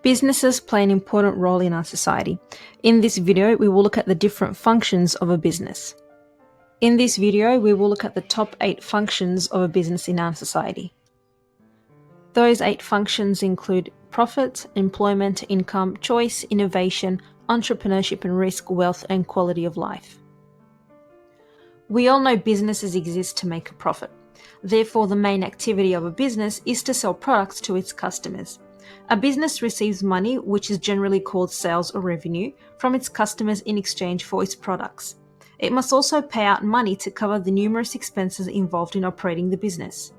Businesses play an important role in our society. In this video, we will look at the different functions of a business. In this video, we will look at the top 8 functions of a business in our society. Those 8 functions include profit, employment, income, choice, innovation, entrepreneurship and risk, wealth, and quality of life. We all know businesses exist to make a profit. Therefore, the main activity of a business is to sell products to its customers. A business receives money, which is generally called sales or revenue, from its customers in exchange for its products. It must also pay out money to cover the numerous expenses involved in operating the business.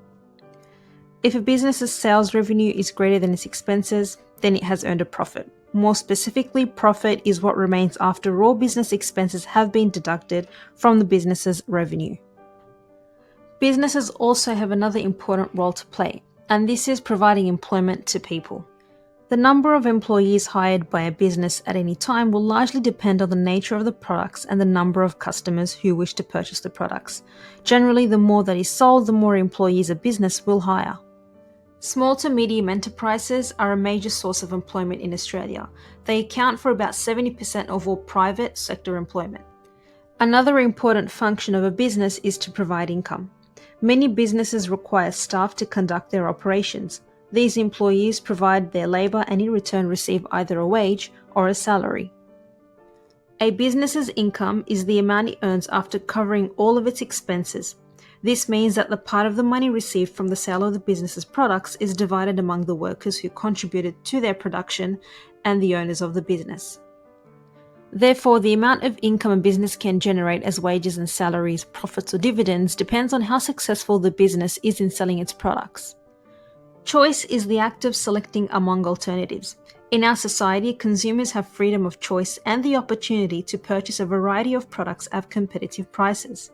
If a business's sales revenue is greater than its expenses, then it has earned a profit. More specifically, profit is what remains after all business expenses have been deducted from the business's revenue. Businesses also have another important role to play, and this is providing employment to people. The number of employees hired by a business at any time will largely depend on the nature of the products and the number of customers who wish to purchase the products. Generally, the more that is sold, the more employees a business will hire. Small to medium enterprises are a major source of employment in Australia. They account for about 70% of all private sector employment. Another important function of a business is to provide income. Many businesses require staff to conduct their operations. These employees provide their labor and in return receive either a wage or a salary. A business's income is the amount it earns after covering all of its expenses. This means that the part of the money received from the sale of the business's products is divided among the workers who contributed to their production and the owners of the business. Therefore, the amount of income a business can generate as wages and salaries, profits or dividends depends on how successful the business is in selling its products. Choice is the act of selecting among alternatives. In our society, consumers have freedom of choice and the opportunity to purchase a variety of products at competitive prices.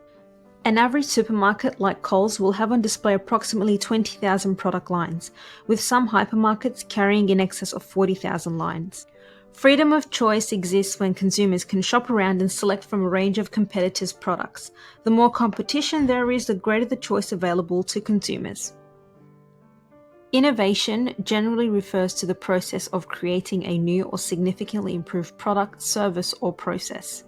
An average supermarket like Coles will have on display approximately 20,000 product lines, with some hypermarkets carrying in excess of 40,000 lines. Freedom of choice exists when consumers can shop around and select from a range of competitors' products. The more competition there is, the greater the choice available to consumers. Innovation generally refers to the process of creating a new or significantly improved product, service, or process.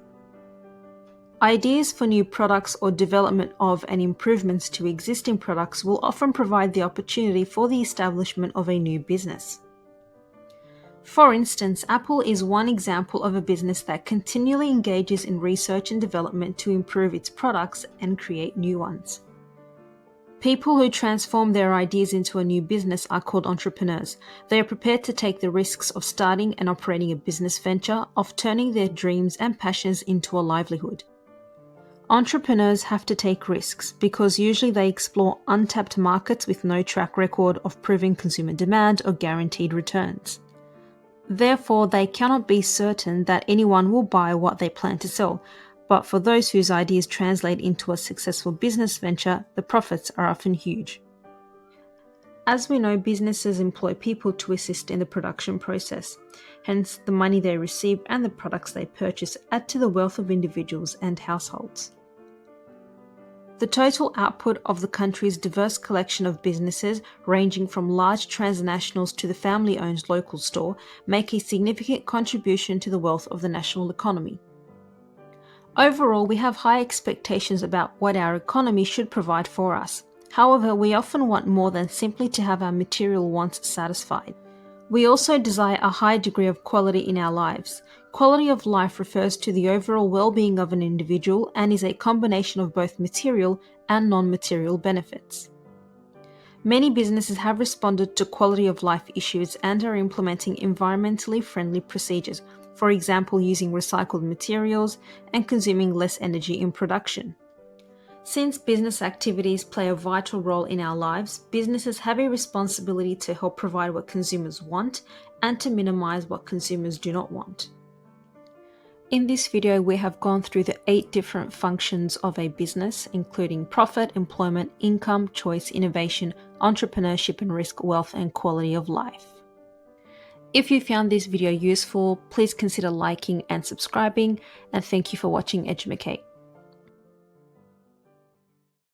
Ideas for new products or development of and improvements to existing products will often provide the opportunity for the establishment of a new business. For instance, Apple is one example of a business that continually engages in research and development to improve its products and create new ones. People who transform their ideas into a new business are called entrepreneurs. They are prepared to take the risks of starting and operating a business venture, of turning their dreams and passions into a livelihood. Entrepreneurs have to take risks because usually they explore untapped markets with no track record of proving consumer demand or guaranteed returns. Therefore, they cannot be certain that anyone will buy what they plan to sell, but for those whose ideas translate into a successful business venture, the profits are often huge. As we know, businesses employ people to assist in the production process. Hence, the money they receive and the products they purchase add to the wealth of individuals and households. The total output of the country's diverse collection of businesses, ranging from large transnationals to the family-owned local store, make a significant contribution to the wealth of the national economy. Overall, we have high expectations about what our economy should provide for us. However, we often want more than simply to have our material wants satisfied. We also desire a high degree of quality in our lives. Quality of life refers to the overall well-being of an individual and is a combination of both material and non-material benefits. Many businesses have responded to quality of life issues and are implementing environmentally friendly procedures, for example, using recycled materials and consuming less energy in production. Since business activities play a vital role in our lives, businesses have a responsibility to help provide what consumers want and to minimize what consumers do not want. In this video, we have gone through the 8 different functions of a business, including profit, employment, income, choice, innovation, entrepreneurship and risk, wealth, and quality of life. If you found this video useful, please consider liking and subscribing, and thank you for watching Educate.